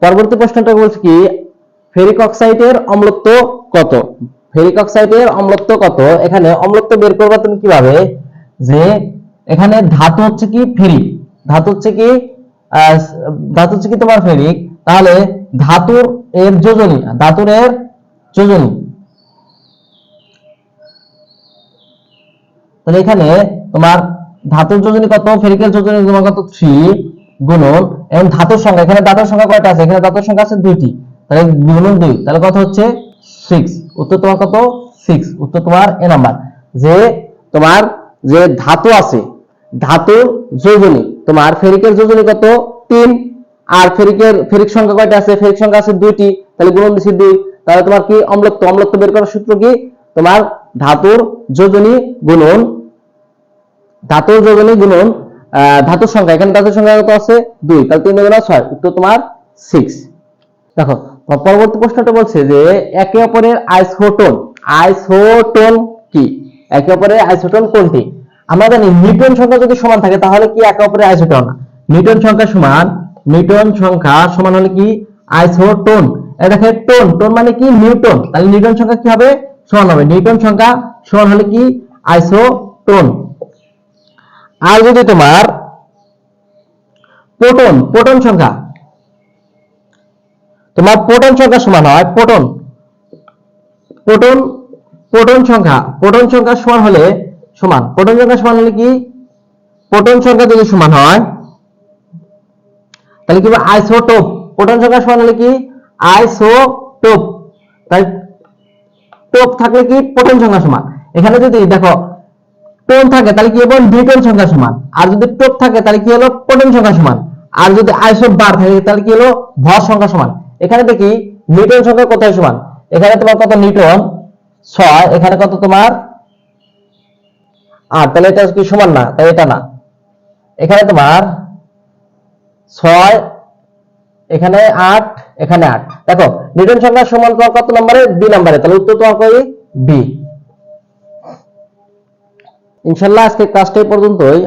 পরবর্তী প্রশ্নটা বলছে কি ফেরিক অক্সাইডের অম্লত্ব কত। ফেরিক অক্সাইডের অম্লত্ব কত, এখানে অম্লত্ব বের করবা তুমি কিভাবে, যে এখানে ধাতু হচ্ছে কি ফেরিক, ধাতু হচ্ছে কি তোমার ফেরিক, তাহলে ধাতুর এর যোজনী, ধাতুর এর যোজনী, তাহলে এখানে তোমার ধাতুর যোজনী কত, ফেরিকের যোজনী তোমার কত 3 গুণন, এবং ধাতুর সংখ্যা, এখানে ধাতুর সংখ্যা কয়টা আছে, এখানে ধাতুর সংখ্যা আছে 2টি, তাহলে গুণন 2, তাহলে কত হচ্ছে 6। উত্তর তোমার কত 6, উত্তর তোমার এ নাম্বার। যে তোমার যে ধাতু আছে, ধাতুর যোজনী, তোমার ফেরিকের যোজনী কত 3, আর ফেরিক সংখ্যা কয়টা আছে, ফেরিক সংখ্যা আছে 2টি, তাহলে গুণন দিছি 2, তাহলে তোমার কি অম্লত্ব, অম্লত্ব বের করার সূত্র কি, তোমার ধাতুর যোজনী গুণন, ধাতুর যোজনী গুণন ধাতুর সংখ্যা, এখানে ধাতুর সংখ্যা কত আছে 2, তাহলে 3 গুণ 6, উত্তর তোমার 6। দেখো পরবর্তী প্রশ্নটা বলছে যে একে অপরের আইসোটোন, আইসোটোন কি, একে অপরের আইসোটোন কোনটি। আমরা জানি নিউটন সংখ্যা যদি সমান থাকে তাহলে কি একে অপরের আইসোটোন, নিউটন সংখ্যা সমান, নিউটন সংখ্যা সমান হলে কি আইসোটোন। এটা দেখে টোন, টোন মানে কি নিউটন, তাহলে নিউটন সংখ্যা কি হবে সমান হবে, নিউটন সংখ্যা সমান হলে কি আইসোটোন। আর যদি তোমার প্রোটন, প্রোটন সংখ্যা, তোমার প্রোটন সংখ্যা সমান হয়, প্রোটন, প্রোটন, প্রোটন সংখ্যা, প্রোটন সংখ্যা সমান হলে, সমান প্রোটন সংখ্যা সমান হলে কি, প্রোটন সংখ্যা যদি সমান হয় তাহলে কি আইসোটোপ, প্রোটন সংখ্যা সমান হলে কি আইসোটোপ, তাই টোপ থাকলে কি প্রোটন সংখ্যা সমান। এখানে যদি দেখো টোন থাকে তাহলে কি হবে নিউটন সংখ্যা সমান, আর যদি টোপ থাকে তাহলে কি হলো প্রোটন সংখ্যা সমান, আর যদি আইসোপ বার থাকে তাহলে কি হলো ভর সংখ্যা সমান। এখানে দেখি নিউটন সংখ্যা কোথায় সমান, এখানে তোমার কত নিউটন 6, এখানে কত তোমার 8, তাহলে এটা কি সমান না, তাই এটা না, এখানে তোমার 6, এখানে 8, এখানে 8, দেখো নিউটন সংখ্যা সমান তোমার কত নম্বরে, 2 নম্বরে, তাহলে উত্তর তোমার কই বি। ইনশাআল্লাহ আজকে ক্লাসটা এই পর্যন্তই।